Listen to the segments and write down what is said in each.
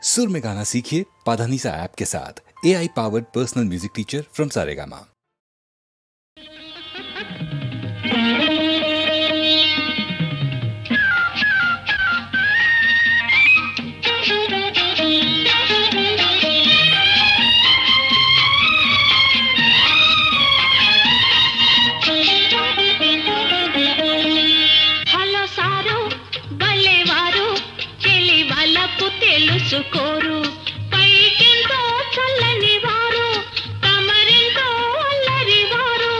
सुर में गाना सीखिए पाधानीसा ऐप के साथ। AI powered personal music teacher from Saregama. తెలుసుకోరు పైకెంతో చల్లని వారు తమరెంతో అల్లరి వారు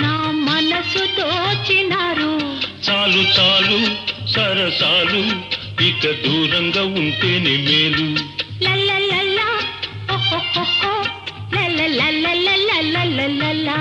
నా మనసు దోచినారు. చాలు చాలు సరసాలు ఇక దూరంగా ఉంటేనే మేలు. లల్లలల్లా ఓహోహో లల్లలల్లల్లల్లల్లల్లా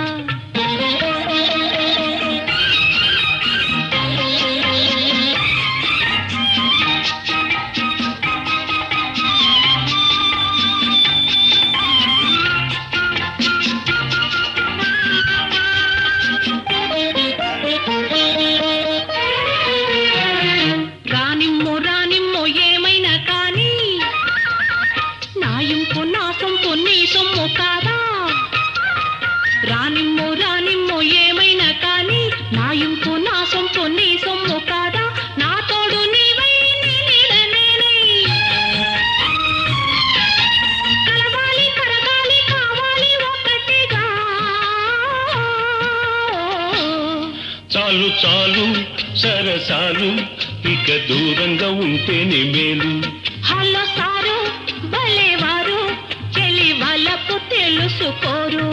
చాలు చాలు సరసాలు ఇక దూరంగా ఉంటేనే మేలు. హలో సారు భలేవారు చెలి వాళ్ళకు తెలుసుకోరు.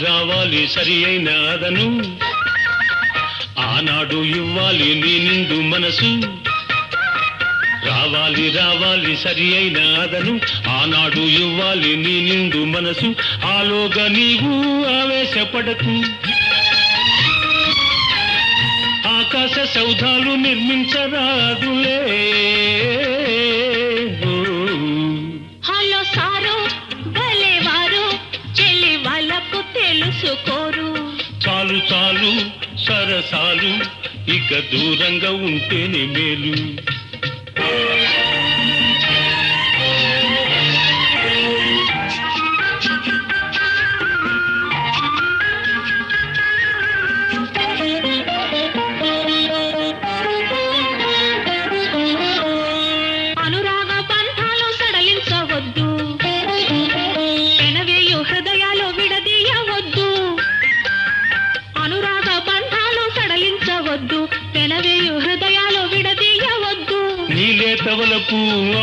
రావాలి సరి అయిన అదను ఆనాడు ఇవ్వాలి నీ నిండు మనసు. రావాలి సరి అయిన అదను ఆనాడు ఇవ్వాలి నీ నిండు మనసు. ఆలోగా నీవు ఆవేశపడకు, ఆకాశ సౌధాలు నిర్మించరాదులే. హలో సారు భలేవారు చెలి వాళ్ళకు తెలుసుకోరు. చాలు చాలు సరసాలు ఇక దూరంగా ఉంటేనే మేలు. నీలేతవలపు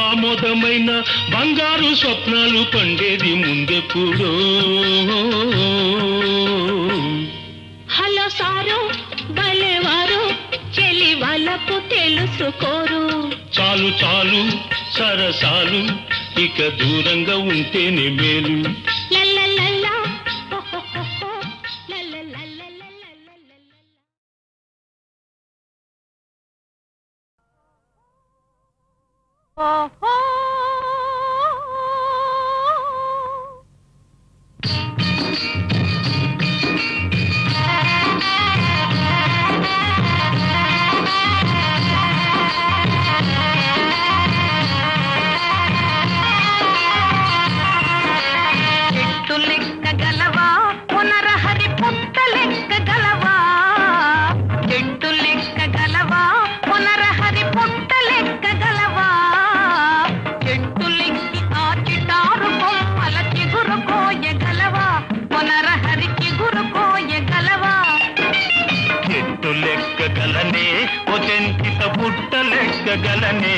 ఆమోదమైన బంగారు స్వప్నాలు పండేది ముందెప్పుడో. హలో సారు భలేవారు చెలి వాళ్ళకు తెలుసుకోరు. చాలు చాలు సరసాలు ఇక దూరంగా ఉంటేనే మేలు. లల్లలల్లా ఓహో చెట్టు లెక్క గలవా పునరహరి పుట్ట లెక్క గలవా. చెట్టు లెక్క గలవా పునరహరి పుట్ట లెక్క గలవా. చెట్టు లెక్కి ఆ చిటారు కొమ్మల చిగురు కోయగలవా. పునరహరి చిగురు కోయగలవా. చెట్టు లెక్క గలనే ఓ చెంచిత పుట్ట లెక్క గలనే.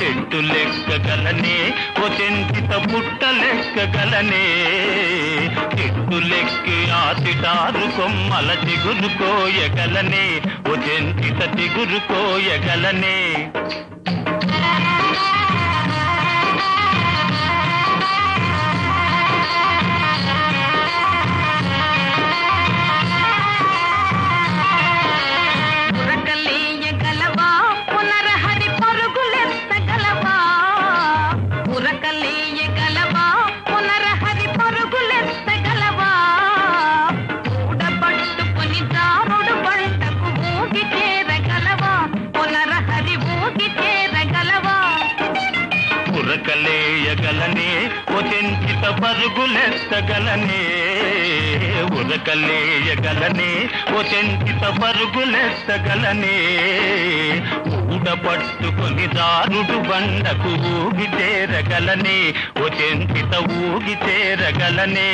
చెట్టు లెక్క గలనే ఓ చెంచిత పుట్ట లెక్క గలనే. చెట్టు లెక్కి ఆ చిటారు కొమ్మల చిగురు కోయగలనే. ఓ చెంచిత చిగురు కోయగలనే. పరుగులెత్తగలనే ఉరకలేయగలనే ఓ చెంచిత పరుగులెత్తగలనే ఊడ పట్టుకొని దారుడు బండకు ఊగి చేరగలనే ఓ చెంచిత ఊగి చేరగలనే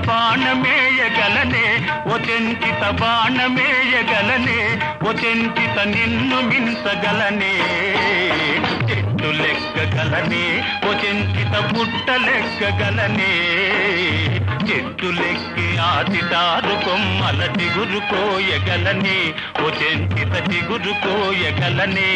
బాణమేయగలనే ఓ చెంచిత బాణమేయగలనే ఓ చెంచిత నిన్ను మించగలనే చెట్టు లెక్కగలనే ఓ చెంచిత పుట్ట లెక్కగలనే చెట్టు లెక్కి ఆతిదారు కొమ్మల చిగురు కోయగలనే ఓ చెంచిత చిగురు కోయగలనే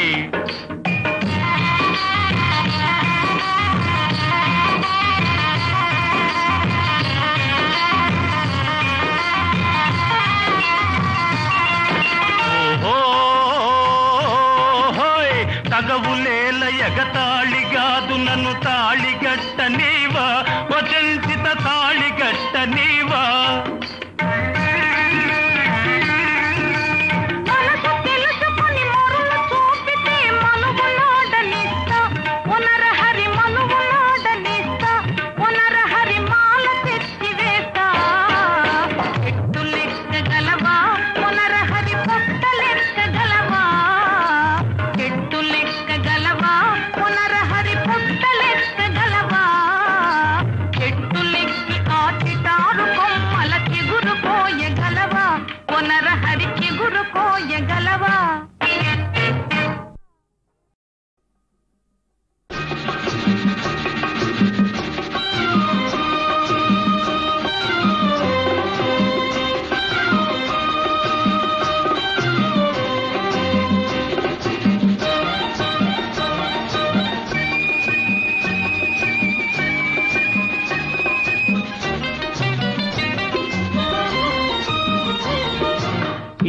తగవులేల ఎగతాళిగాదు నన్ను తాళిగట్ట నీవా ఓ చెంచిత తాళిగట్ట నీవా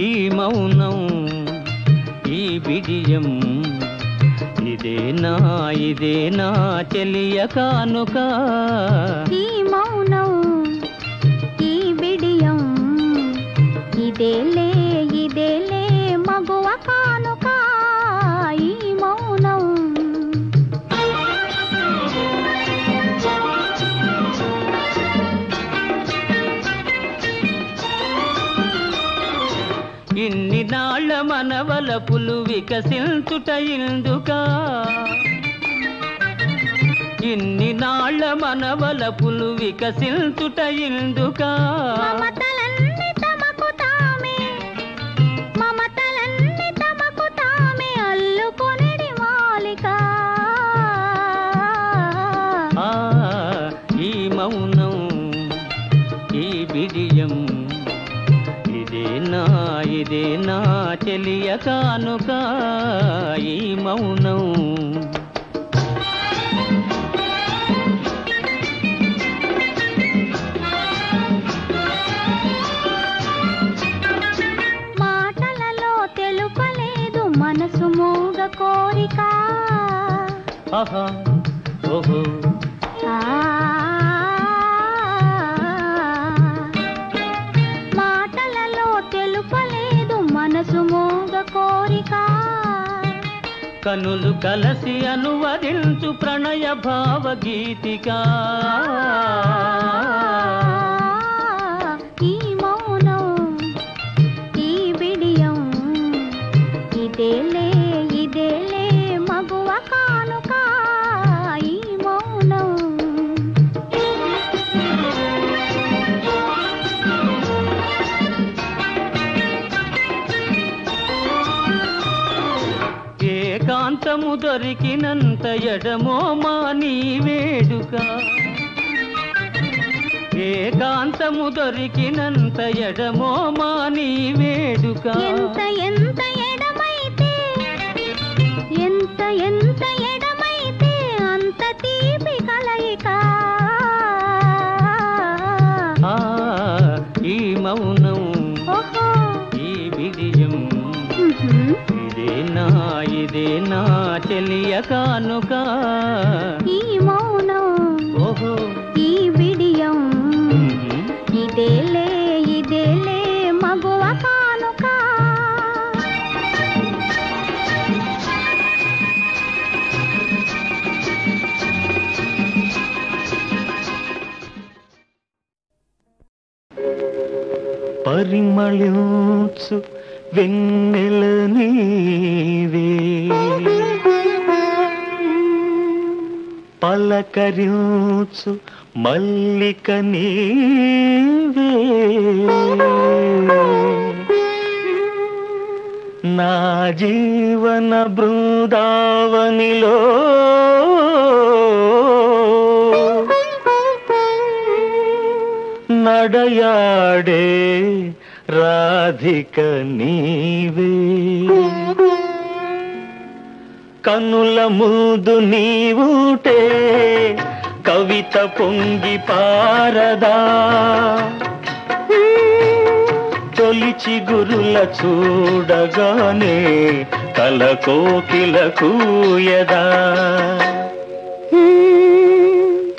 ఈ మౌనం ఈ బిడియం ఇదేనా చెలియ కానుక ఈ మౌనం ఈ బిడియం ఇదేలే మగువ కానుక ఈ మౌనం ఇన్ని నాళ్ళ మనవలపులు వికసించుట ఇందుక ఇన్ని నాళ్ళ మనవలపులు వికసించుట ఇందుక మమతలన్నీ తమకు తామే అల్లుకొనిడి మాలిక ఈ మౌనం ఈ బిడియం ఇదేనా చెలియ కానుక ఈ మౌనం మాటలలో తెలుపలేదు మనసు మూగ కోరిక ఆహా ఓహో మనసు మోగ కోరిక కనులు కలసి అనువదించు ప్రణయ భావగీతిక ఈ మౌనం ఈ బిడియం ఇదేలే మగువ కానుక ఈ మౌనం ఏకాంతము దొరికినంత ఎడమో మాని వేడుక ఏకాంతము దొరికినంత ఎడమో మాని వేడుక ఎంత ఎడమైతే అంత మౌనం ఓహో ఈ బిడియం మ్మ్హ్మ్. ఇదే నా చెలియ కానుక ఈ మౌనం ఓహో ఈ బిడియం మ్మ్. ఇదేలే మగువ కానుక పరిమళించు వెన్నెల నీవే పలకరించు మల్లిక నీవే నా జీవన బృందావనిలో నడయాడే రాధిక నీవే కన్నుల ముందు నీవుటే కవిత పొంగి పారదా తొలిచి గురుల చూడగానే కల కోకిల కూయదా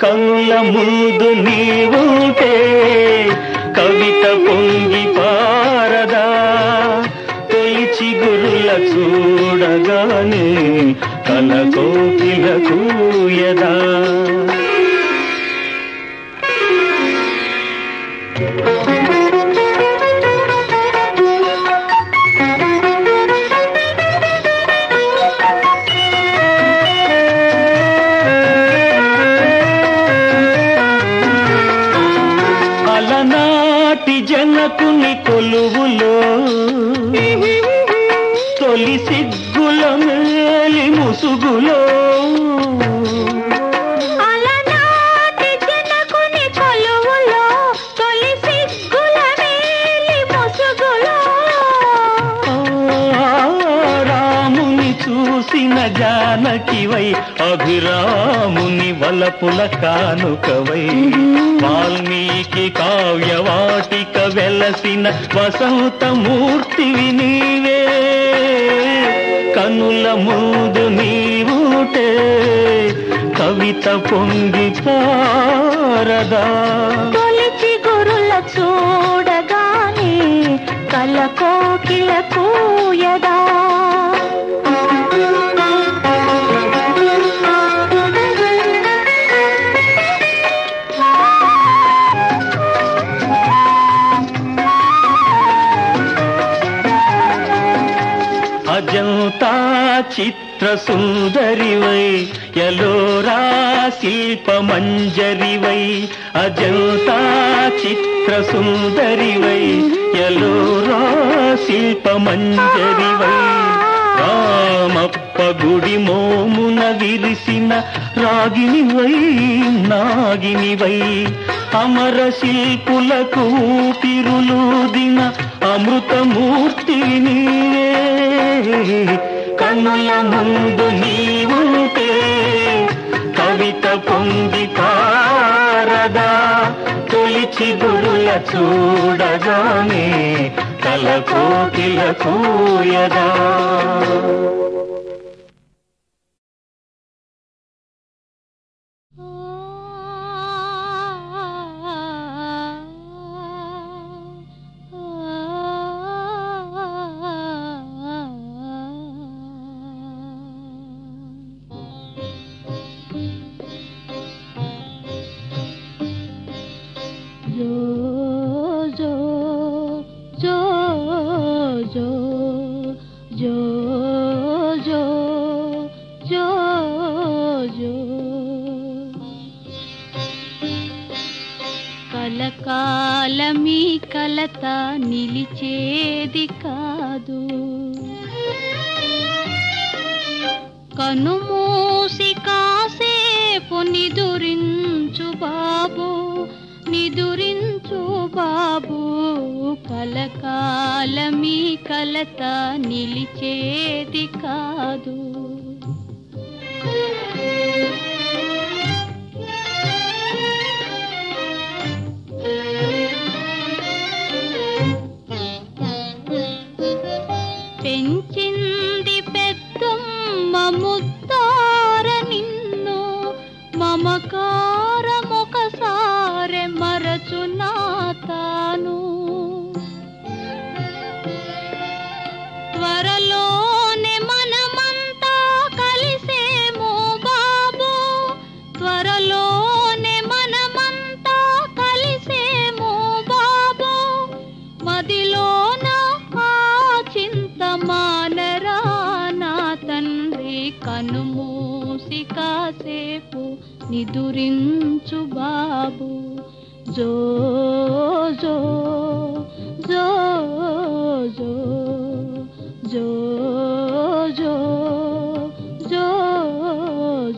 కన్నుల ముందు నీవుటే కవిత పొంగి పారదా తొలిచి గురుల చూడగానే కల కోకిల కూయదా అలనాటి జనకుని కొలువులో తొలి సిగ్గుల మేలి ముసుగులో అలనాటి జనకుని కొలువులో తొలి సిగ్గుల మేలి ముసుగులో రాముని చూసిన జానకివై అభిరాముని వలపుల కానుకవై వాల్మీకి కావ్యవాటిక వెలసిన వసంతమూర్తివి నీవే కనుల ముందు నీవుటే కవిత పొంగి పారదా తొలిచి గురుల చూడగానే కల కోకిల కూయదా అజంతా చిత్ర సుందరివై ఎలోరా శిల్ప మంజరివై అజంతా చిత్ర సుందరివై ఎలోరా శిల్ప మంజరివై రామప్ప గుడి మోమున విరిసిన రాగినివై నాగినివై అమర శిల్పులకు ఊపిరులూదిన అమృతమూర్తి నీవే కన్నుల ముందు నీవుంటే కవిత పొంగి పారదా తొలిచి గురుల చూడగానే కల కోకిల కూయదా కలకాలమీ కలత నిలిచేది కాదు కనుమూసి కాసేపు నిదురించు బాబు నిదురించు బాబు కలకాలమీ కలత నిలిచేది కాదు కాసేపు నిదురించు బాబు. జో జో జో జో జో జో జో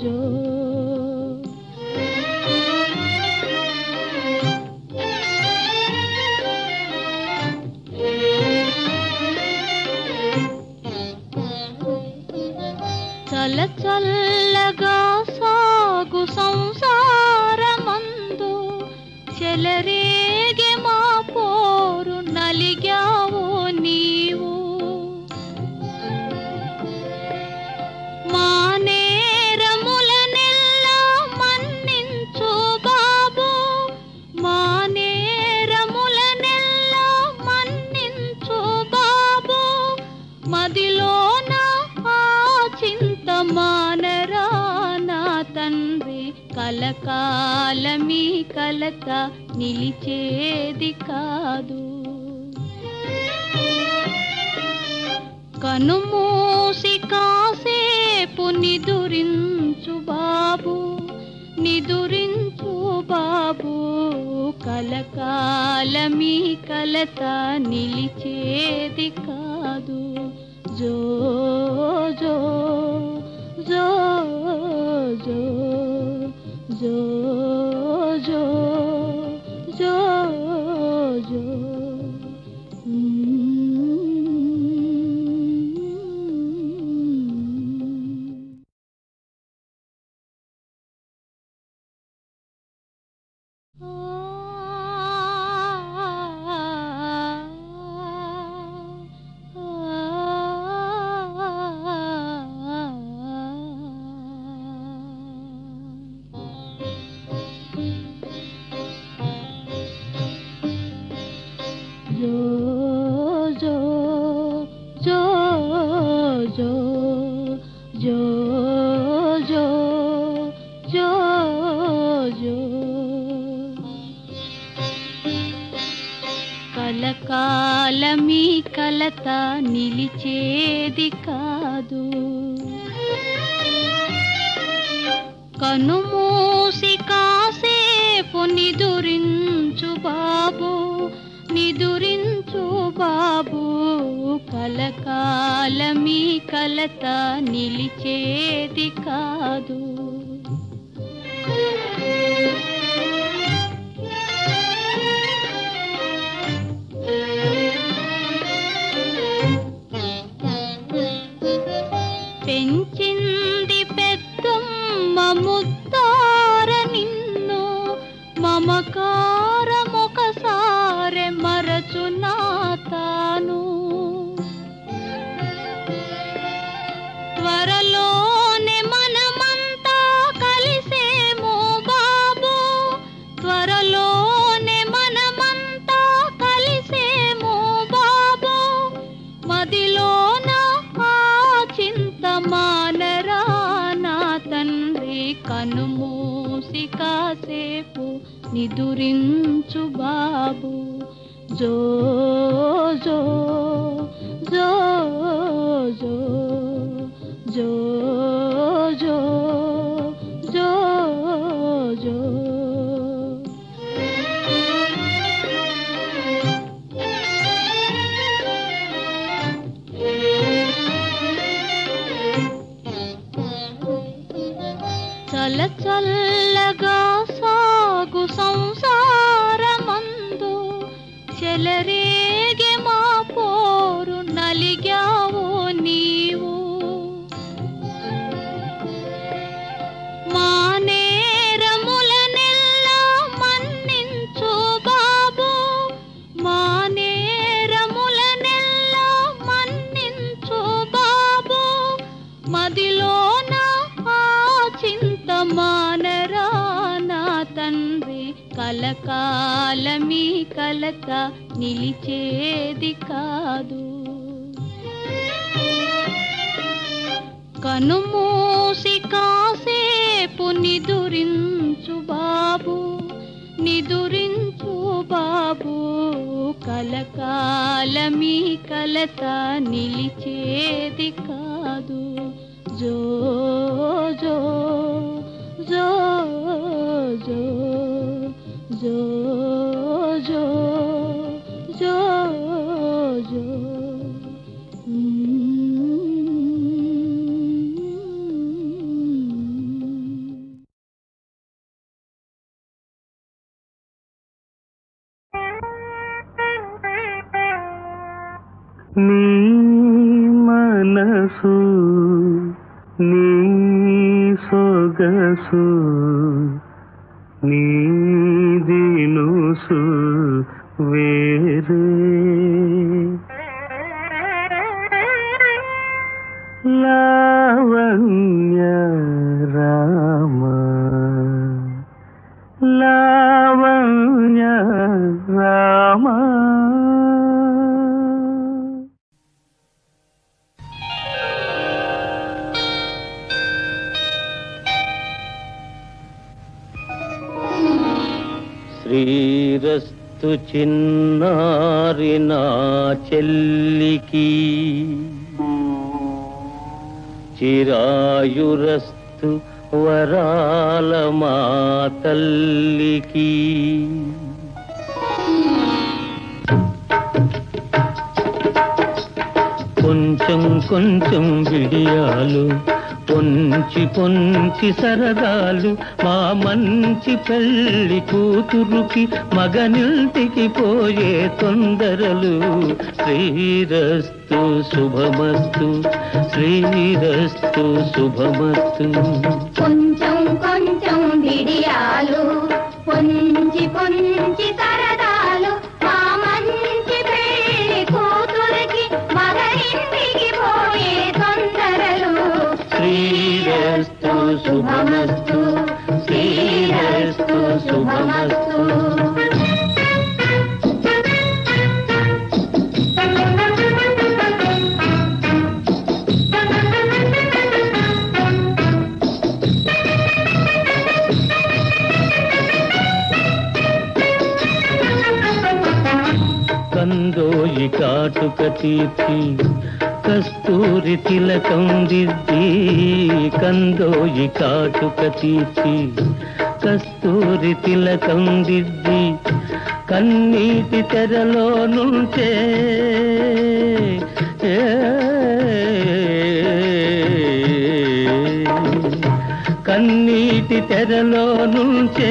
జో. చల్ల చల్లగా సాగు సంసారమందు చెలరేగే మా పోరు నలిగావో నీవు. మా నేరములనెల్లా మన్నించు బాబు. మా నేరములనెల్లా మన్నించు బాబు. మదిలోన చింత మానరా నా తండ్రి. కలకాలమీ కలత నిలిచేది కాదు. కనుమూసి కాసేపు నిదురించు బాబు. నిదురించు బాబు. కలకాలమీ కలత నిలిచేది కాదు. జో జో జో జో జో జో జో జో. కలకాలమీ కలత నిలిచేది కాదు. కనుమూసి కాసేపు నిదురించు బాబు. నిదురించు బాబు. కలకాలమీ కలత నిలిచేది కాదు. పెంచింది పెద్దమ్మ ముద్దార నిన్ను. మమకారమొకసారి మరచునా తాను. త్వరలోనే మనమంతా కలిసేమో బాబు. త్వరలోనే మనమంతా కలిసేమో బాబు. మదిలోన చింత మానరా నా తండ్రి. కనుమూసి కాసేపు నిదురించు బాబు. జో జో జో జో జో జో జో జో. చల్ల చల్లగా సాగు సంసారమందు చెలరేగే మా పోరు నలిగావో నీవు. మా నేరములనెల్లా మన్నించు బాబు. మా నేరములనెల్లా మన్నించు బాబు. మదిలోన చింత మానరా నా తండ్రి. కలకాలమీ కలత నిలిచేది కాదు. కనుమూసి కాసేపు నిదురించు బాబు. నిదురించు బాబు. కలకాలమీ కలత నిలిచేది కాదు. జో జో జో జో జో జో జో జో నీ మనసు నీ సొగసు నీ దినుసు వేరే లావణ్య రామ లావణ్య రామ శ్రీరస్తు చిన్నారి నా చెల్లికి చిరాయురస్తు వరాల మా తల్లికి కొంచెం కొంచెం విడియాలు పొంచి పొంచి సరదాలు మా మంచి పెళ్లి కూతురుకి మగనింటికి పోయే తొందరలు శ్రీరస్తు శుభమస్తు శ్రీరస్తు శుభమస్తు కొంచెం కొంచెం విడియాలు పొంచి పొంచి సరదాలు మా మంచి పెళ్లి కూతురికి మగనింటికి పోయే తొందరలు శ్రీరస్తు శుభమస్తు శ్రీరస్తు శుభమస్తు కందోయి కాటుక తీర్చి కస్తూరి తిలకం దిద్ది కందోయి కాటుక తీర్చి కస్తూరి తిలకం దిద్ది కన్నీటి తెరలో నుంచే కన్నీటి తెరలో నుంచే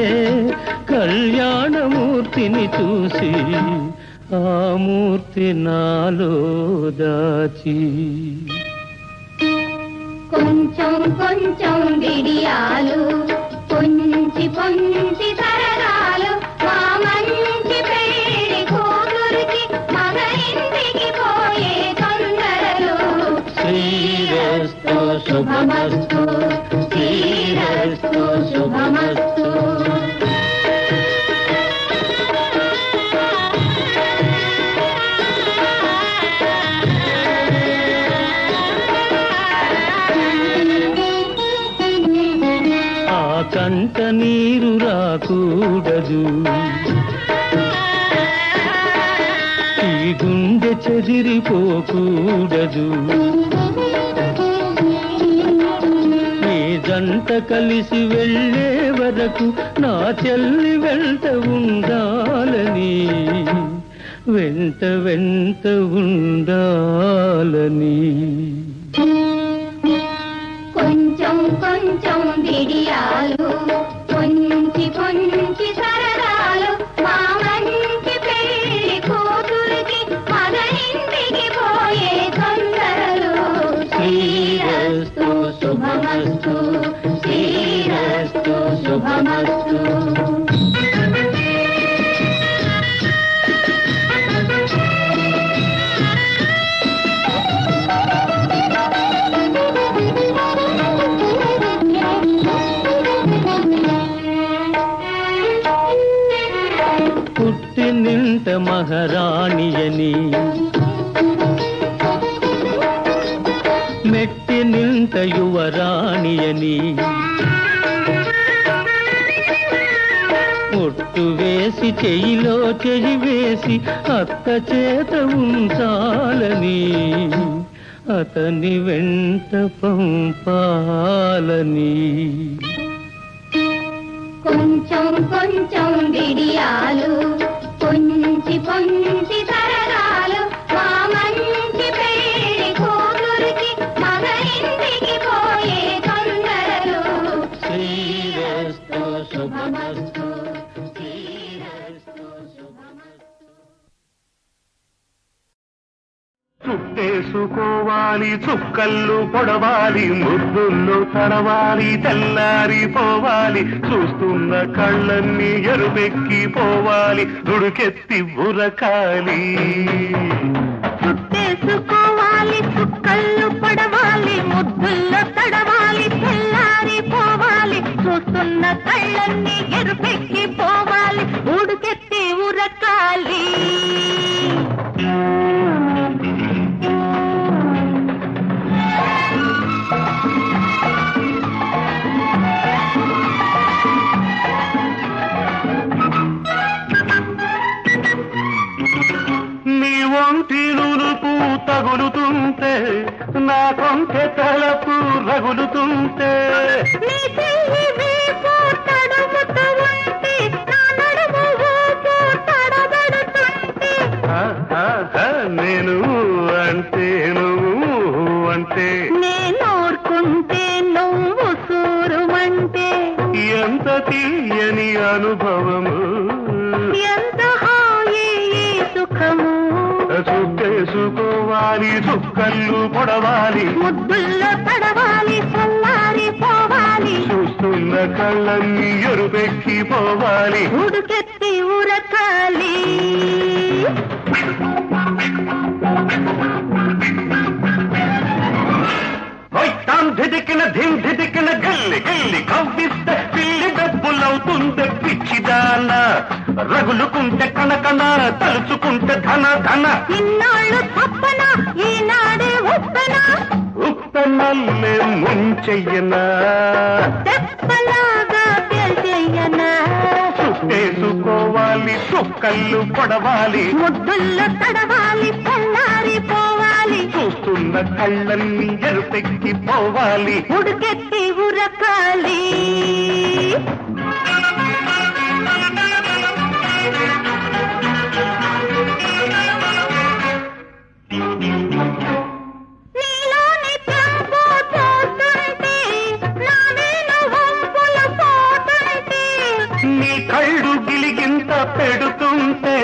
కళ్యాణమూర్తిని చూసి ఆ మూర్తి నాలో దాచి కొంచెం కొంచెం విడియాలు పొంచి పొంచి సరదాలు మా మంచి పెళ్లి కూతురికి మగనింటికి పోయే తొందరలు శ్రీరస్తు శుభమస్తు శ్రీరస్తు శుభమస్తు కంట నీరు రాకూడదు ఈ గుండె చెదిరిపోకూడదు ఈ జంట కలిసి వెళ్ళే వరకు నా చెల్లి వెంట ఉండాలని వెంట వెంట ఉండాలని కొంచెం కొంచెం విడియాలు పొంచి పొంచి సరదాలు మా మంచి పెళ్లి కూతురికి మగనింటికి పోయే తొందరలు శ్రీరస్తు శుభమస్తు శ్రీరస్తు శుభమస్తు పుట్టినింట మహారాణియని మెట్టినింట యువరాణియని ఒట్టు వేసి చెయ్యిలో చెయ్యి వేసి అత్త చేత ఉంచాలని అతని వెంట పంపాలని కొంచెం కొంచెం బిడియాలు, పొంచి పొంచి సరదాలు, మా మంచి పెళ్లి కూతురికి మగరింటికి పోయే తొందరలు. శ్రీరస్తు శుభమస్తు, శ్రీరస్తు శుభమస్తు. చుట్టేసుకోవాలి, చుక్కళ్ళు పొడవాలి, ముద్దుల్లో తడవాలి, తెల్లారిపోవాలి, చూస్తున్న కళ్ళన్నీ ఎరుపెక్కిపోవాలి, దుడుకెత్తి ఉరకాలి. చుట్టేసుకోవాలి, చుక్కళ్ళు పడవాలి, ముద్దుల్లో తడవాలి, తెల్లారిపోవాలి, చూస్తున్న కళ్ళన్నీ ఎరుపెక్కి పోవాలి, ఉడుకెత్తి ఉరకాలి. నీ ఒంటి నునుపు తగులుతుంటే, నా కొంచె తలపు రగులుతుంటే, నీ చెయ్యి వీపు తడుముతూ ఉంటే, నా నడుము ఊపు తడబడుతుంటే, నేను అంటే నువ్వు అంటే, నేను ఊరుకుంటే నువ్వు సూరుమంటే, ఎంత తీయని అనుభవము, ఎంత హాయి ఈ సుఖము. చుట్టేసుకోవాలి, చుక్కళ్ళు పొడవాలి, ముద్దుల్లో తడవాలి, చల్లారిపోవాలి, చూస్తున్న కళ్ళన్నీ ఎరుపెక్కిపోవాలి, ఉడుకెత్తి ఉరకాలి. ధిదికిన ధిమ్ ధిదికిన గల్లి గల్లి కవ్విస్తే పిల్లి డబ్బులవుతుంటే పిచ్చిదాన, రగులుకుంటే కనకన, తలుచుకుంటే ధన ధన. ఇన్నాళ్ళు తప్పన, ఈనాడే ఉప్పన, ఉప్పనల్లే ముంచెయ్యనా, తెప్పలాగా పేల్చెయ్యనా. చుట్టేసుకోవాలి, చుక్కళ్ళు పొడవాలి, ముద్దుల్లో తడవాలి, తెల్లారిపోవాలి, చూస్తున్న కళ్ళన్నీ ఎరుపెక్కిపోవాలి, ఉడుకెత్తి ఉరకాలి. నీలోని చెంపు చూస్తుంటే, నావేను వంపులు పోతుంటే, నీ కళ్ళు గిలిగింత పెడుతుంటే,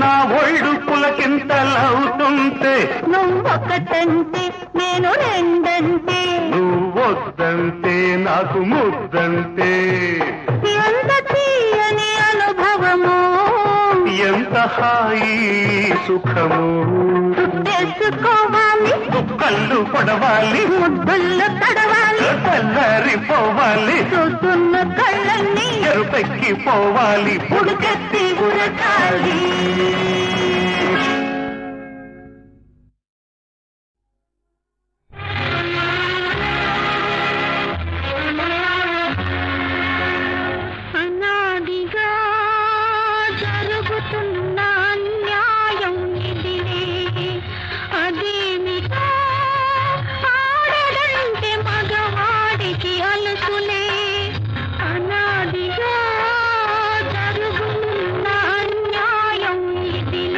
నా ఒళ్ళు పులకింతలవుతుంటే, నువ్వొకటంటే నేను రెండంటే, నువ్వొద్దంటే నాకు ముద్దంటే, ఎంత తీయని అనుభవము, ఎంత హాయి సుఖము. చుట్టేసుకోవాలి, కళ్ళు పొడవాలి, ముద్దుల్లో తడవాలి, తెల్లారిపోవాలి, చూస్తున్న కళ్ళన్నీ ఎరుపెక్కిపోవాలి, ఉడుకెత్తి ఉరకాలి. అనాదిగా జరుగుతున్న అన్యాయం ఇదిలే, అదేమిటో ఆడదంటే మగవాడికి అలసులే. అనాదిగా జరుగుతున్న అన్యాయం ఇదిలే,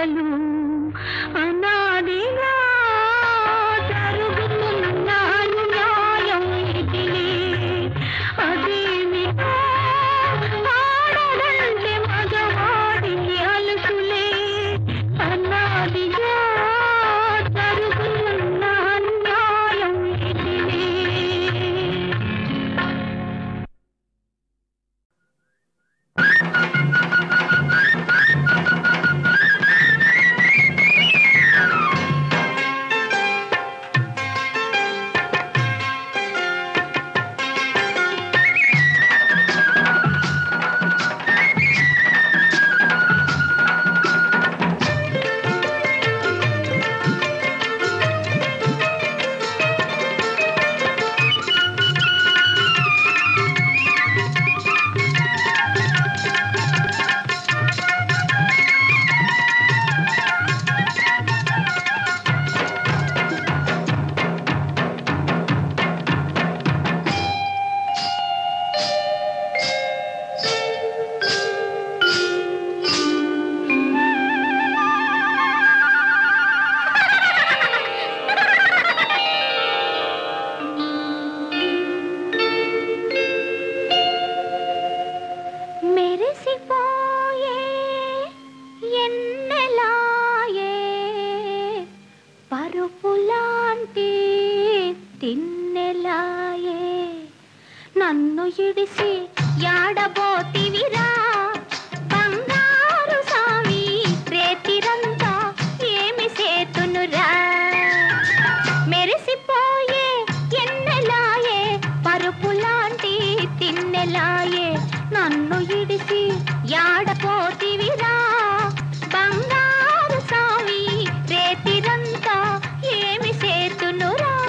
కలలు అనాదిగా జరుగుతున్న అన్యాయం ఇదిలే. అదేమిటో ఆడదంటే మగవాడికి అలుసులే. అనాదిగా జరుగుతున్న అన్యాయం ఇదిలే. నన్ను ఇడిసి యాడబోతివిరా బంగారు సామి రేతిరంతా ఏమి సేతునురా మెరిసిపోయే ఎన్నెలాయే పరుపులాంటి తిన్నెలాయే నన్ను ఇడిసి యాడబోతివిరా బంగారు సామి రేతిరంతా ఏమి సేతునురా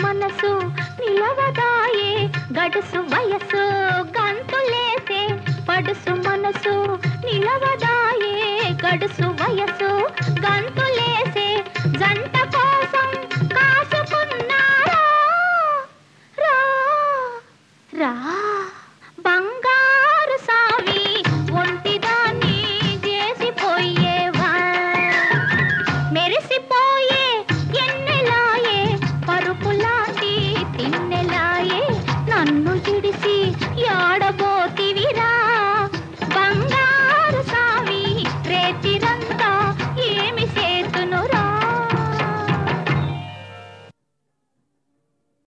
మనసు నిలవదాయే గడుసు